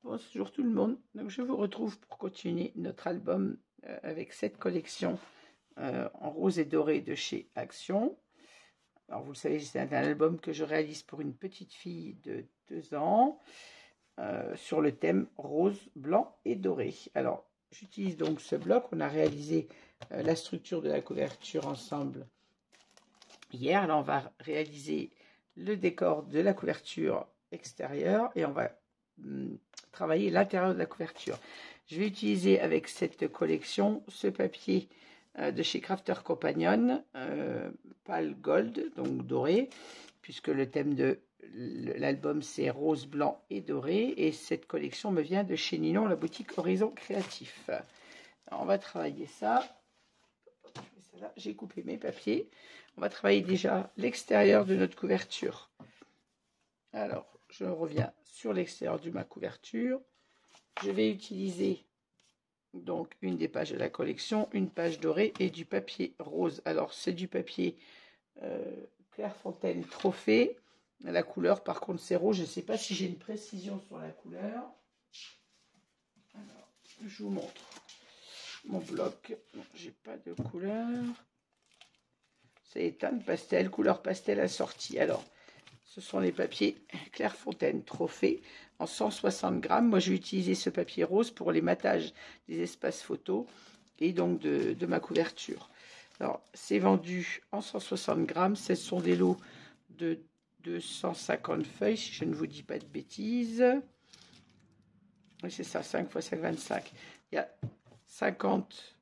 Bonjour tout le monde, donc je vous retrouve pour continuer notre album avec cette collection en rose et doré de chez Action. Alors vous le savez, c'est un album que je réalise pour une petite fille de 2 ans sur le thème rose, blanc et doré. Alors j'utilise donc ce bloc, on a réalisé la structure de la couverture ensemble hier. Là on va réaliser le décor de la couverture extérieure et on va travailler l'intérieur de la couverture. Je vais utiliser avec cette collection ce papier de chez Crafter Companion, pâle gold, donc doré, puisque le thème de l'album c'est rose, blanc et doré, et cette collection me vient de chez Ninon, la boutique Horizon Créatif. Alors, on va travailler ça. J'ai coupé mes papiers. On va travailler déjà l'extérieur de notre couverture. Alors, je reviens sur l'extérieur de ma couverture. Je vais utiliser donc une des pages de la collection, une page dorée et du papier rose. Alors, c'est du papier Clairefontaine Trophée. La couleur, par contre, c'est rose. Je ne sais pas si j'ai une précision sur la couleur. Alors, je vous montre mon bloc. J'ai pas de couleur. C'est teinte pastel, couleur pastel assortie. Alors, ce sont les papiers Clairefontaine Trophée en 160 grammes. Moi, je vais utiliser ce papier rose pour les matages des espaces photos et donc de ma couverture. Alors, c'est vendu en 160 grammes. Ce sont des lots de 250 feuilles, si je ne vous dis pas de bêtises. Oui, c'est ça, 5 x 5, 25. Il y a 50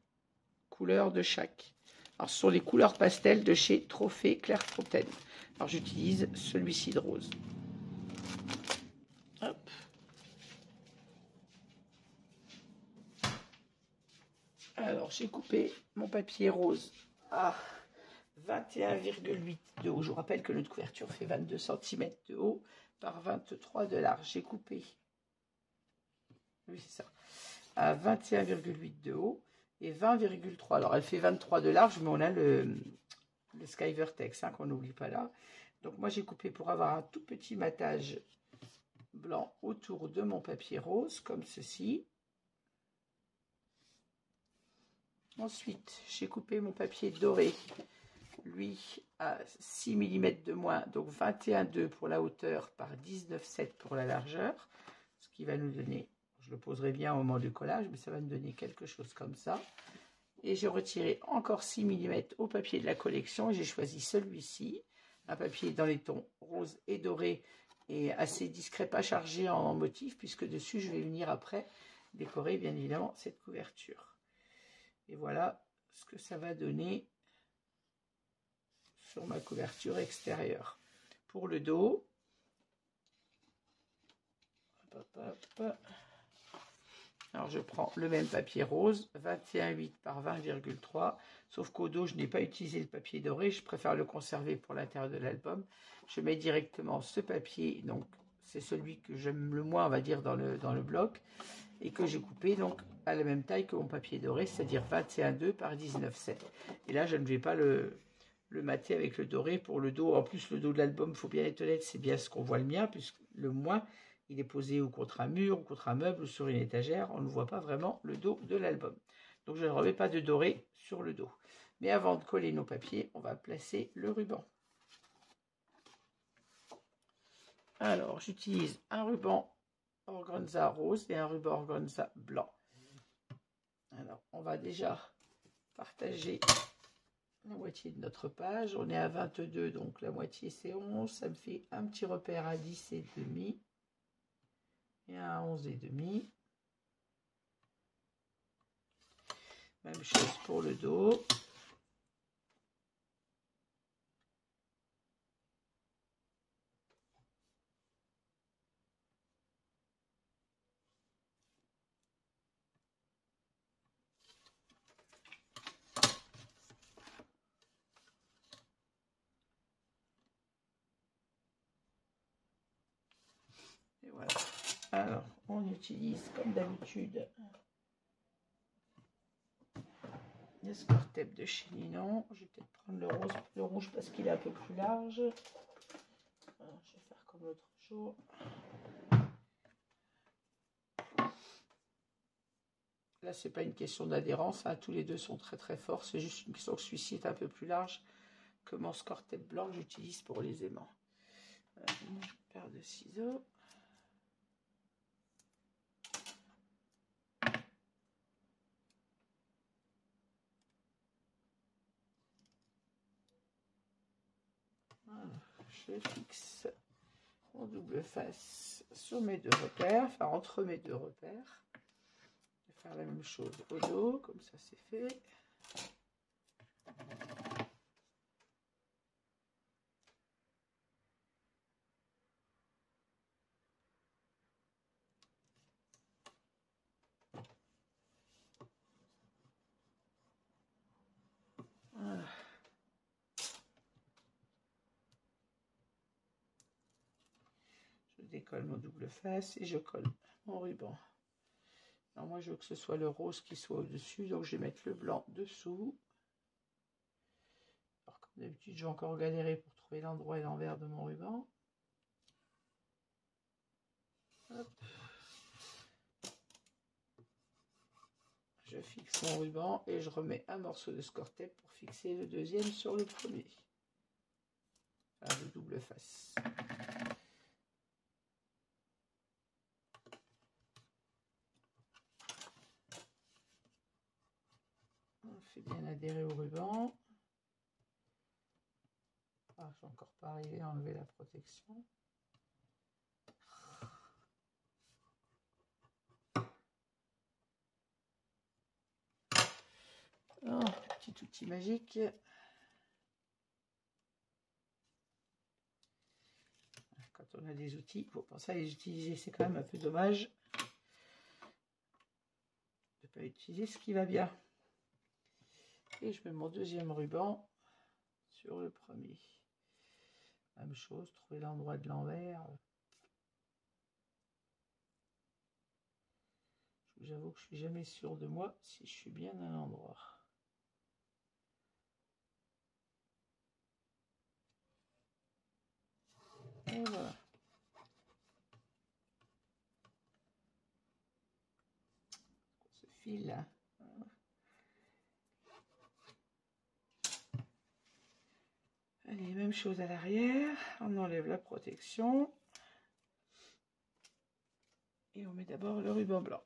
couleurs de chaque. Alors, ce sont les couleurs pastel de chez Trophée Clairefontaine. Alors, j'utilise celui-ci de rose. Hop. Alors, j'ai coupé mon papier rose à 21,8 de haut. Je vous rappelle que notre couverture fait 22 cm de haut par 23 de large. J'ai coupé, oui c'est ça, à 21,8 de haut et 20,3. Alors, elle fait 23 de large, mais on a le Sky Vertex hein, qu'on n'oublie pas là. Donc, moi, j'ai coupé pour avoir un tout petit matage blanc autour de mon papier rose, comme ceci. Ensuite, j'ai coupé mon papier doré, lui, à 6 mm de moins, donc 21,2 pour la hauteur par 19,7 pour la largeur, ce qui va nous donner, je le poserai bien au moment du collage, mais ça va nous donner quelque chose comme ça. Et j'ai retiré encore 6 mm au papier de la collection, j'ai choisi celui-ci, un papier dans les tons rose et doré, et assez discret, pas chargé en motif, puisque dessus, je vais venir après décorer, bien évidemment, cette couverture. Et voilà ce que ça va donner sur ma couverture extérieure. Pour le dos, alors je prends le même papier rose, 21,8 par 20,3, sauf qu'au dos, je n'ai pas utilisé le papier doré, je préfère le conserver pour l'intérieur de l'album. Je mets directement ce papier, donc c'est celui que j'aime le moins, on va dire, dans le bloc, et que j'ai coupé donc à la même taille que mon papier doré, c'est-à-dire 21,2 par 19,7. Et là, je ne vais pas le mater avec le doré pour le dos. En plus, le dos de l'album, il faut bien être honnête, c'est bien ce qu'on voit le mien, puisque le moins, il est posé ou contre un mur, ou contre un meuble, ou sur une étagère. On ne voit pas vraiment le dos de l'album. Donc, je ne remets pas de doré sur le dos. Mais avant de coller nos papiers, on va placer le ruban. Alors, j'utilise un ruban organza rose et un ruban organza blanc. Alors, on va déjà partager la moitié de notre page. On est à 22, donc la moitié c'est 11. Ça me fait un petit repère à 10,5 et à 11,5. Même chose pour le dos. Et voilà. Alors, on utilise comme d'habitude le score tape de chez Ninon. Je vais peut-être prendre le rouge parce qu'il est un peu plus large. Alors, je vais faire comme l'autre jour. Là, c'est pas une question d'adhérence, hein. Tous les deux sont très très forts. C'est juste une question que celui-ci est un peu plus large que mon score-tête blanc que j'utilise pour les aimants. Une paire de ciseaux. Voilà, je fixe mon double face sur mes deux repères, enfin entre mes deux repères. Je vais faire la même chose au dos, comme ça c'est fait. Voilà. Je décolle mon double face et je colle mon ruban. Alors moi je veux que ce soit le rose qui soit au-dessus, donc je vais mettre le blanc dessous. Alors comme d'habitude j'ai encore galéré pour trouver l'endroit et l'envers de mon ruban. Hop. Je fixe mon ruban et je remets un morceau de score-tape pour fixer le deuxième sur le premier. Enfin, le double face. On fait bien adhérer au ruban. Ah, je suis encore pas arrivé à enlever la protection. Oh, petit outil magique. Quand on a des outils, il faut penser à les utiliser. C'est quand même un peu dommage de ne pas utiliser ce qui va bien. Et je mets mon deuxième ruban sur le premier. Même chose, trouver l'endroit de l'envers. J'avoue que je suis jamais sûr de moi si je suis bien à l'endroit. Et voilà. Ce fil là. Allez, même chose à l'arrière. On enlève la protection. Et on met d'abord le ruban blanc.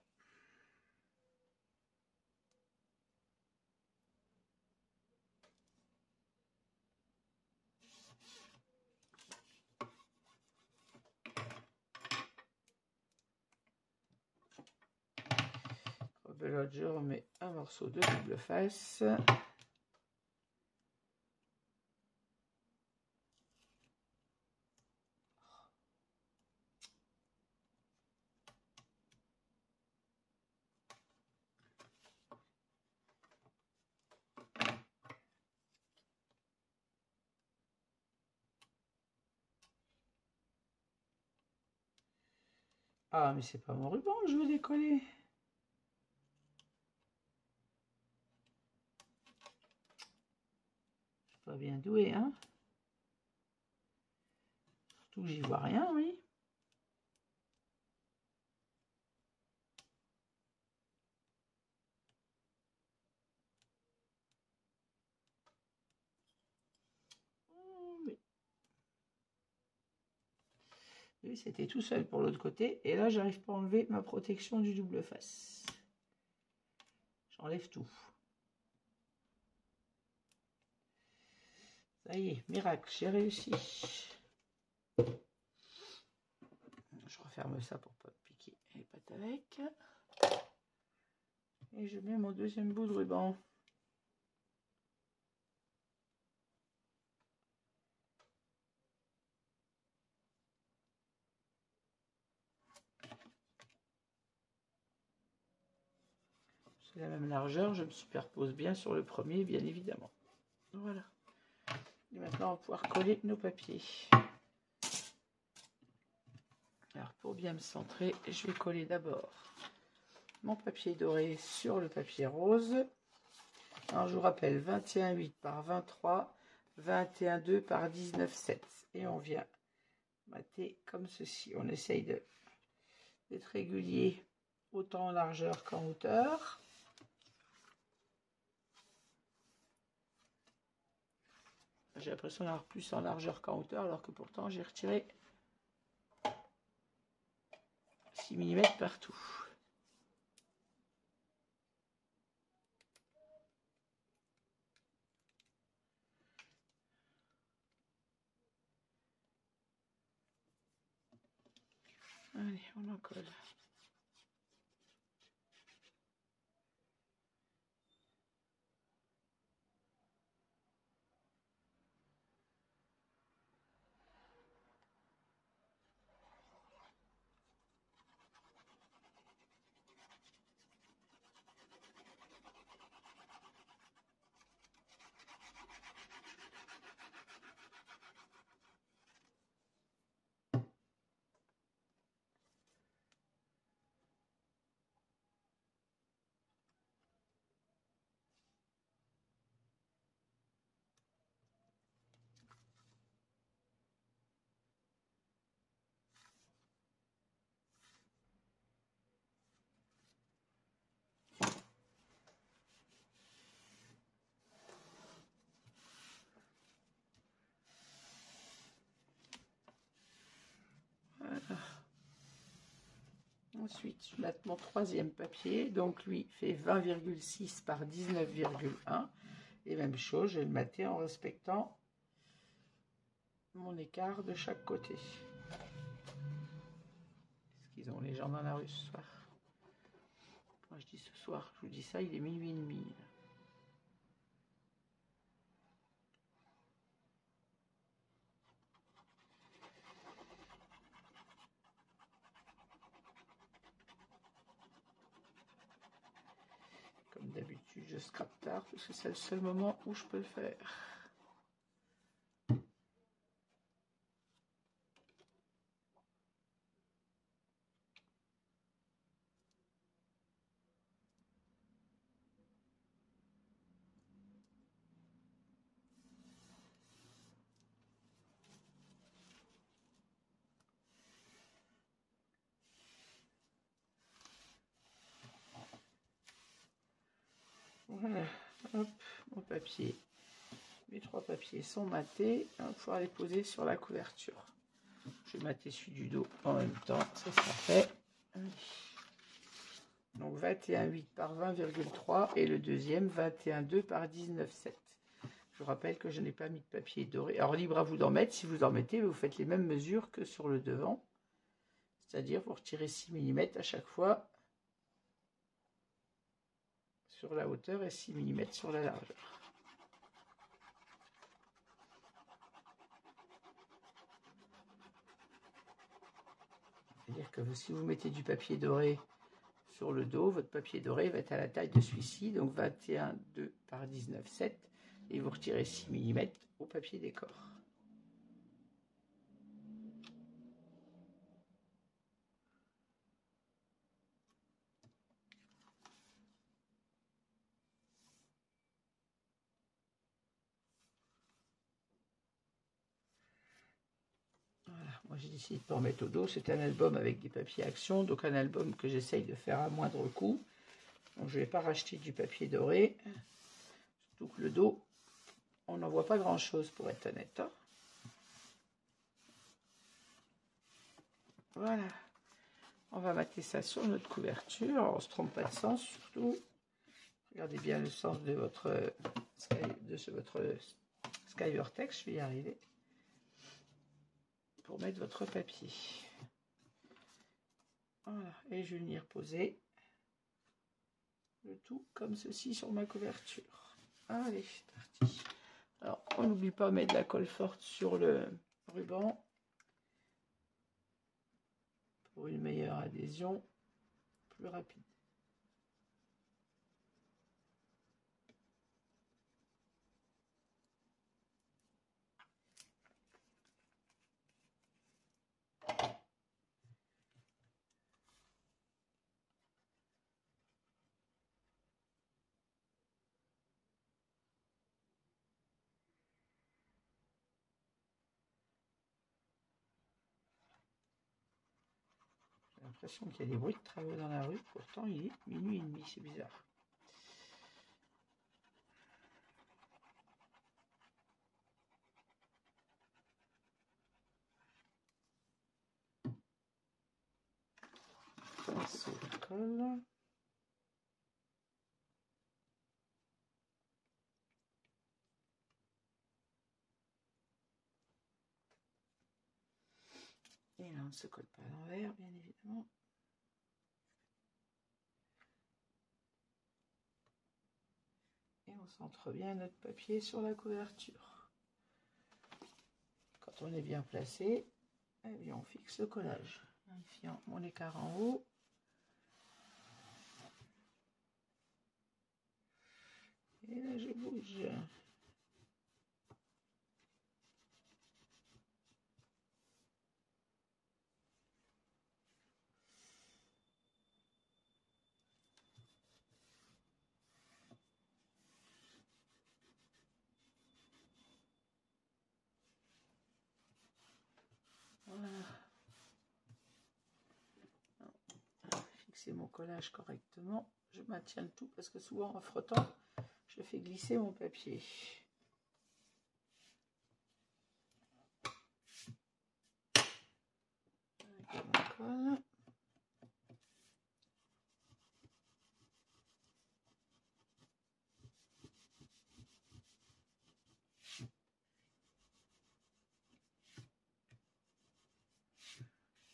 Rebelote, je remets un morceau de double face. Ah, mais c'est pas mon ruban que je veux décoller. Je suis pas bien doué, hein. Surtout que j'y vois rien, oui. Oui, c'était tout seul pour l'autre côté. Et là, j'arrive pas à enlever ma protection du double face. J'enlève tout. Ça y est, miracle, j'ai réussi. Je referme ça pour pas piquer les pattes avec. Et je mets mon deuxième bout de ruban. C'est la même largeur, je me superpose bien sur le premier, bien évidemment. Voilà. Et maintenant, on va pouvoir coller nos papiers. Alors, pour bien me centrer, je vais coller d'abord mon papier doré sur le papier rose. Alors, je vous rappelle, 21,8 par 23, 21,2 par 19,7. Et on vient mater comme ceci. On essaye d'être régulier autant en largeur qu'en hauteur. J'ai l'impression d'avoir plus en largeur qu'en hauteur, alors que pourtant j'ai retiré 6 mm partout. Allez, on en colle. Ensuite, je mate mon troisième papier. Donc, lui fait 20,6 par 19,1. Et même chose, je vais le mater en respectant mon écart de chaque côté. Est-ce qu'ils ont les gens dans la rue ce soir? Moi, je dis ce soir, je vous dis ça, il est minuit et demi. Comme d'habitude, je scrape tard parce que c'est le seul moment où je peux le faire. Voilà, hop, mon papier. Mes trois papiers sont matés. On va pouvoir les poser sur la couverture. Je vais mater celui du dos en même temps, ça sera fait. Donc 21,8 par 20,3 et le deuxième 21,2 par 19,7. Je vous rappelle que je n'ai pas mis de papier doré. Alors libre à vous d'en mettre. Si vous en mettez, vous faites les mêmes mesures que sur le devant. C'est-à-dire vous retirez 6 mm à chaque fois sur la hauteur et 6 mm sur la largeur. C'est-à-dire que si vous mettez du papier doré sur le dos, votre papier doré va être à la taille de celui-ci, donc 21,2 par 19,7, et vous retirez 6 mm au papier décor. Moi j'ai décidé de ne pas en mettre au dos, c'est un album avec des papiers action, donc un album que j'essaye de faire à moindre coût. Donc je ne vais pas racheter du papier doré, surtout que le dos, on n'en voit pas grand chose pour être honnête. Hein. Voilà, on va mater ça sur notre couverture, on ne se trompe pas de sens surtout. Regardez bien le sens de votre Skyvertex, je vais y arriver. Pour mettre votre papier. Voilà, et je vais venir poser le tout comme ceci sur ma couverture. Allez, c'est parti. Alors, on n'oublie pas de mettre de la colle forte sur le ruban pour une meilleure adhésion, plus rapide. J'ai l'impression qu'il y a des bruits de travaux dans la rue, pourtant il est minuit et demi, c'est bizarre. pinceau de colle. Et là, on ne se colle pas à l'envers, bien évidemment. Et on centre bien notre papier sur la couverture. Quand on est bien placé, eh bien on fixe le collage. Vérifiant mon écart en haut. Et là, je bouge. Voilà. Fixer mon collage correctement. Je maintiens le tout parce que souvent en frottant, je fais glisser mon papier. Avec mon colle.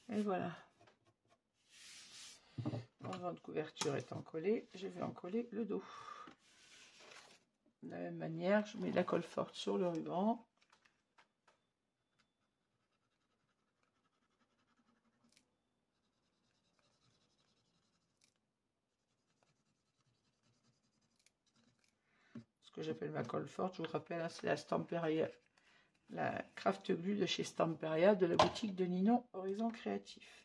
Et voilà. Mon vent de couverture étant collé, je vais en coller le dos. De la même manière, je mets la colle forte sur le ruban. Ce que j'appelle ma colle forte, je vous rappelle, hein, c'est la Stamperia, la Craft Glue de chez Stamperia, de la boutique de Ninon Horizon Créatif.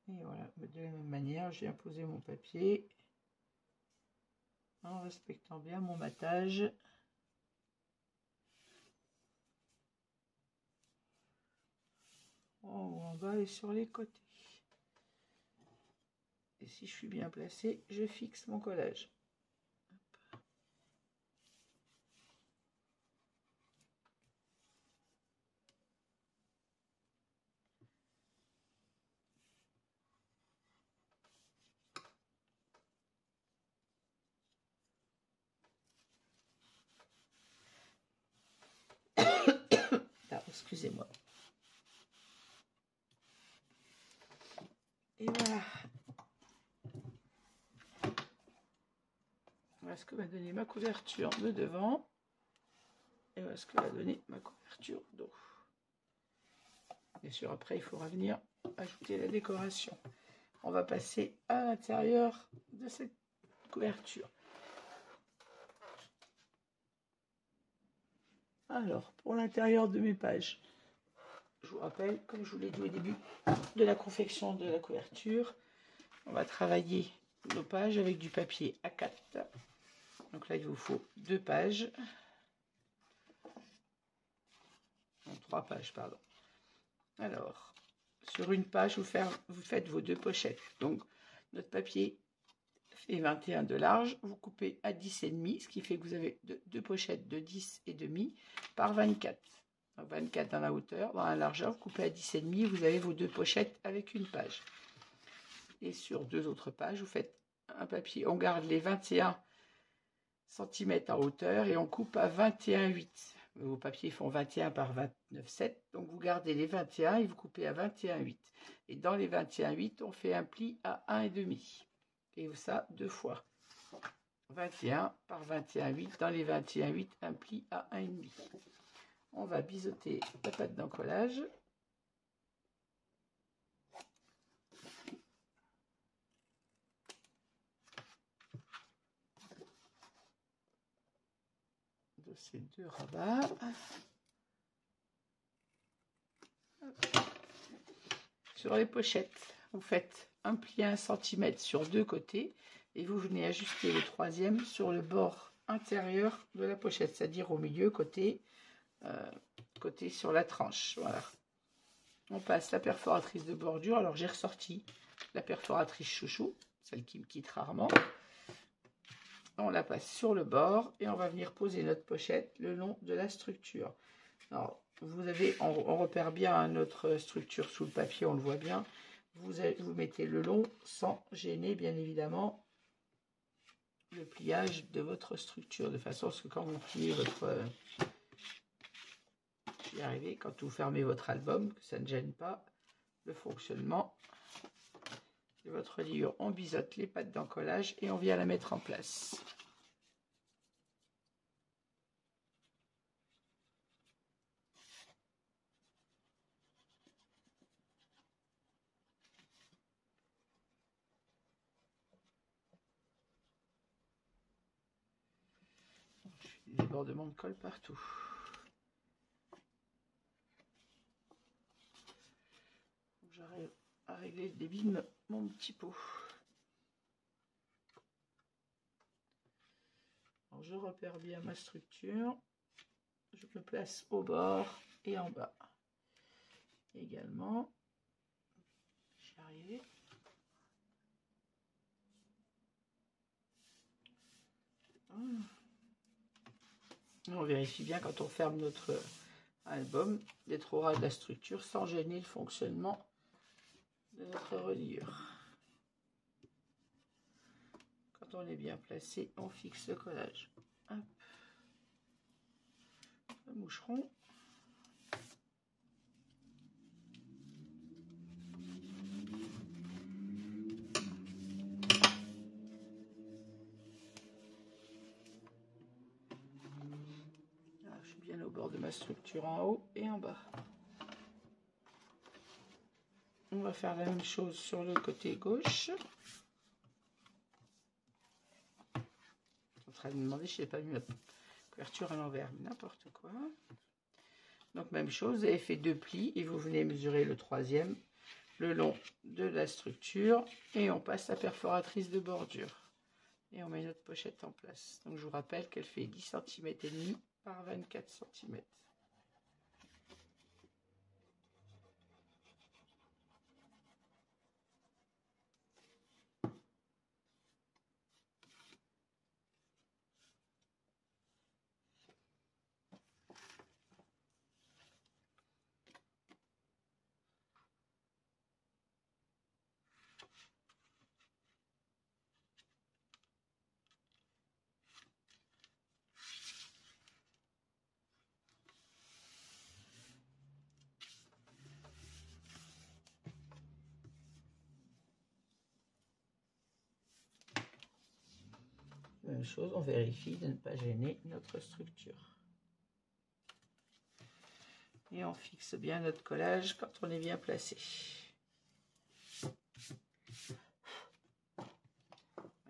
Et voilà, de la même manière, j'ai imposé mon papier en respectant bien mon matage. En haut, en bas et sur les côtés. Et si je suis bien placé, je fixe mon collage. Ah, excusez-moi. Et voilà. Voilà ce que va donner ma couverture de devant. Et voilà ce que va donner ma couverture d'eau. Bien sûr, après, il faudra venir ajouter la décoration. On va passer à l'intérieur de cette couverture. Alors, pour l'intérieur de mes pages, je vous rappelle, comme je vous l'ai dit au début de la confection de la couverture, on va travailler nos pages avec du papier A4. Donc là, il vous faut 2 pages. Non, 3 pages, pardon. Alors, sur une page, vous faites vos 2 pochettes. Donc, notre papier fait 21 de large. Vous coupez à 10,5, ce qui fait que vous avez 2 pochettes de 10,5 par 24. Donc 24 dans la hauteur, dans la largeur, vous coupez à 10,5, vous avez vos 2 pochettes avec une page. Et sur 2 autres pages, vous faites un papier, on garde les 21 cm en hauteur et on coupe à 21,8. Vos papiers font 21 par 29,7, donc vous gardez les 21 et vous coupez à 21,8. Et dans les 21,8, on fait un pli à 1,5. Et ça 2 fois. 21 par 21,8, dans les 21,8, un pli à 1,5. On va biseauter la pâte d'encollage. ces 2 rabats. Sur les pochettes, vous faites un pli à 1 cm sur 2 côtés et vous venez ajuster le 3e sur le bord intérieur de la pochette, c'est-à-dire au milieu, côté sur la tranche. Voilà. On passe la perforatrice de bordure. Alors j'ai ressorti la perforatrice chouchou, celle qui me quitte rarement. On la passe sur le bord et on va venir poser notre pochette le long de la structure. Alors vous avez, on repère bien notre structure sous le papier, on le voit bien. Vous mettez le long sans gêner bien évidemment le pliage de votre structure, de façon à ce que quand vous pliez votre... y arriver, quand vous fermez votre album, que ça ne gêne pas le fonctionnement de votre reliure. On biseaute les pattes d'encollage et on vient la mettre en place. Des débordements de colle partout. J'arrive à régler le débit de mon petit pot. Alors, je repère bien ma structure. Je me place au bord et en bas. Également. J'y arrive. On vérifie bien quand on ferme notre album d'être au ras de la structure sans gêner le fonctionnement de notre reliure. Quand on est bien placé, on fixe le collage. Hop. Le moucheron. Là, je suis bien au bord de ma structure en haut et en bas. On va faire la même chose sur le côté gauche. Je suis en train de me demander si je n'ai pas mis la couverture à l'envers, n'importe quoi. Donc même chose, vous avez fait 2 plis et vous venez mesurer le 3e le long de la structure et on passe la perforatrice de bordure et on met notre pochette en place. Donc je vous rappelle qu'elle fait 10 cm et demi par 24 cm. Même chose, on vérifie de ne pas gêner notre structure. Et on fixe bien notre collage quand on est bien placé.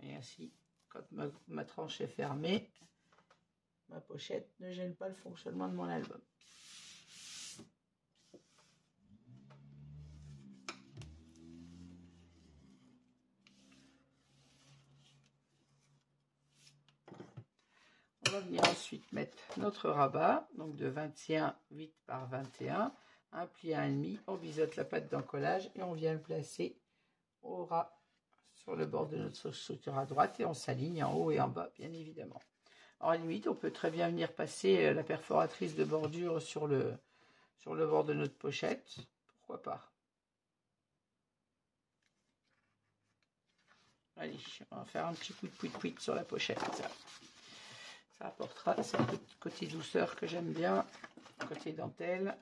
Et ainsi, quand ma tranche est fermée, ma pochette ne gêne pas le fonctionnement de mon album. On va venir ensuite mettre notre rabat, donc de 21 8 par 21, un pli à 1,5, on biseaute la patte d'encollage et on vient le placer au ras sur le bord de notre structure à droite et on s'aligne en haut et en bas, bien évidemment. Alors, à la limite, on peut très bien venir passer la perforatrice de bordure sur le bord de notre pochette, pourquoi pas. Allez, on va faire un petit coup de pouit-pouit sur la pochette. Ça apportera ce côté douceur que j'aime bien, côté dentelle.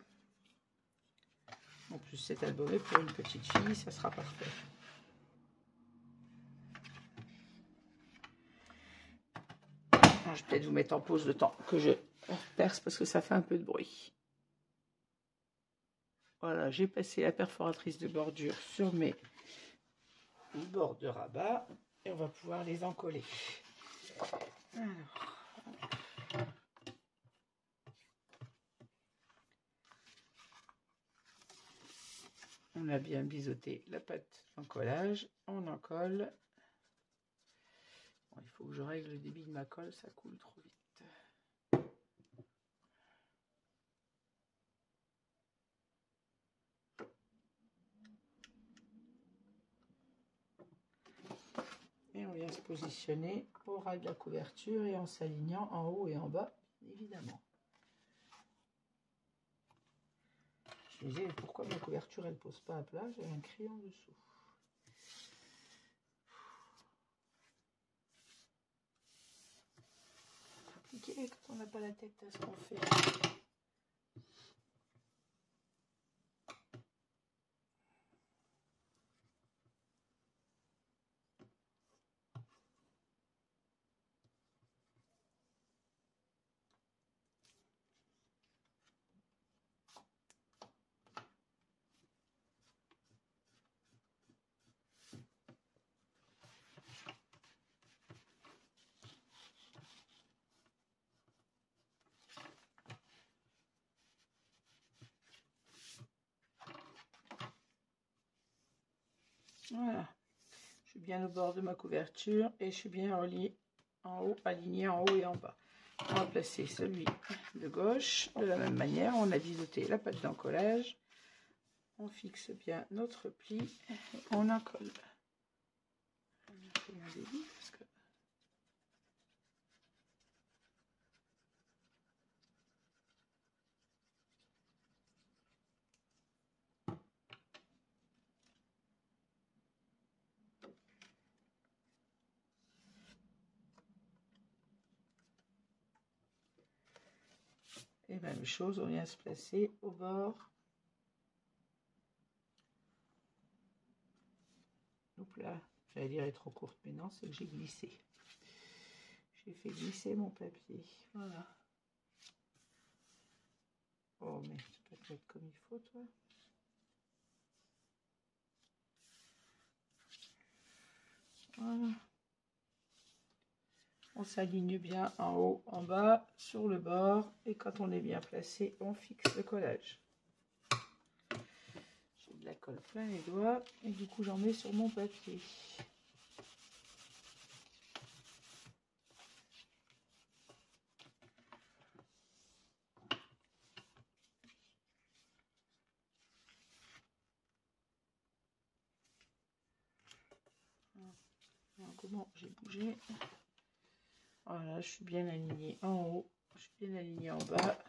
En plus, cet album est pour une petite fille, ça sera parfait. Alors, je vais peut-être vous mettre en pause le temps que je perce parce que ça fait un peu de bruit. Voilà, j'ai passé la perforatrice de bordure sur mes bords de rabat et on va pouvoir les encoller. Alors, On a bien biseauté la pâte en collage. On en colle. Bon, il faut que je règle le débit de ma colle, ça coule trop vite. Et on vient se positionner au ras de la couverture et en s'alignant en haut et en bas, évidemment. Je me disais, pourquoi ma couverture elle pose pas à plat? J'ai un crayon dessous. C'est compliqué quand on n'a pas la tête à ce qu'on fait. Voilà, je suis bien au bord de ma couverture et je suis bien aligné en haut et en bas. On va placer celui de gauche de la même manière. On a biseauté la pâte d'encollage. On fixe bien notre pli. On en colle. On a fait un débit parce que... Et même chose, on vient se placer au bord. Hop là, j'allais dire elle est trop courte, mais non, c'est que j'ai glissé. J'ai fait glisser mon papier. Voilà. Oh, mais tu peux te mettre comme il faut, toi. Voilà. On s'aligne bien en haut, en bas, sur le bord. Et quand on est bien placé, on fixe le collage. J'ai de la colle plein les doigts. Et du coup, j'en mets sur mon papier. Alors, comment j'ai bougé? Voilà, je suis bien alignée en haut. Je suis bien alignée en bas.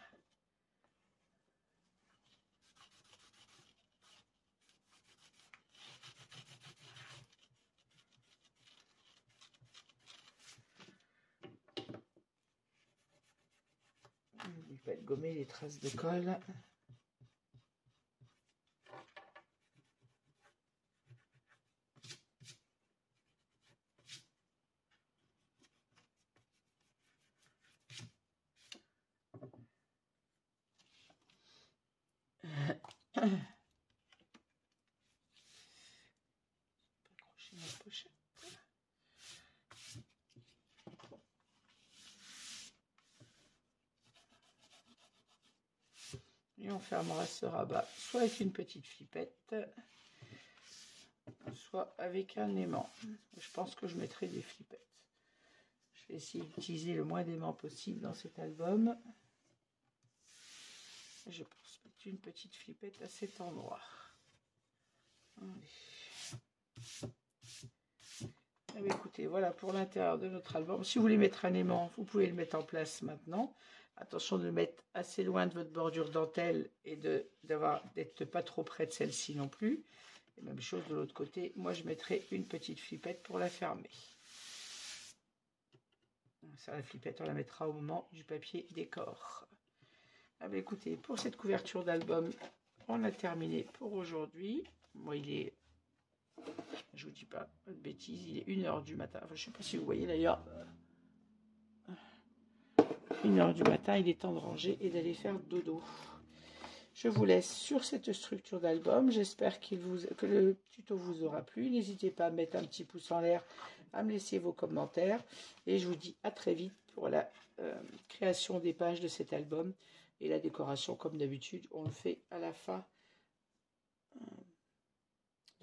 N'oublie pas de gommer les traces de colle. Accrocher ma pochette. Et on fermera ce rabat soit avec une petite flippette, soit avec un aimant. Je pense que je mettrai des flippettes. Je vais essayer d'utiliser le moins d'aimants possible dans cet album. Je pense mettre une petite flippette à cet endroit. Allez. Eh bien, écoutez, voilà pour l'intérieur de notre album. Si vous voulez mettre un aimant, vous pouvez le mettre en place maintenant. Attention de le mettre assez loin de votre bordure dentelle et d'être pas trop près de celle-ci non plus. Et même chose de l'autre côté. Moi, je mettrai une petite flippette pour la fermer. Ça, la flippette, on la mettra au moment du papier décor. Ah ben, écoutez, pour cette couverture d'album, on a terminé pour aujourd'hui. Moi, il est... Je vous dis pas de bêtises, il est 1h du matin. Enfin, je sais pas si vous voyez d'ailleurs. 1h du matin, il est temps de ranger et d'aller faire dodo. Je vous laisse sur cette structure d'album. J'espère que le tuto vous aura plu. N'hésitez pas à mettre un petit pouce en l'air, à me laisser vos commentaires. Et je vous dis à très vite pour la création des pages de cet album. Et la décoration, comme d'habitude, on le fait à la fin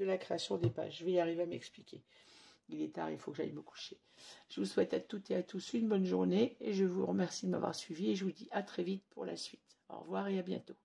de la création des pages. Je vais y arriver à m'expliquer. Il est tard, il faut que j'aille me coucher. Je vous souhaite à toutes et à tous une bonne journée et je vous remercie de m'avoir suivi et je vous dis à très vite pour la suite. Au revoir et à bientôt.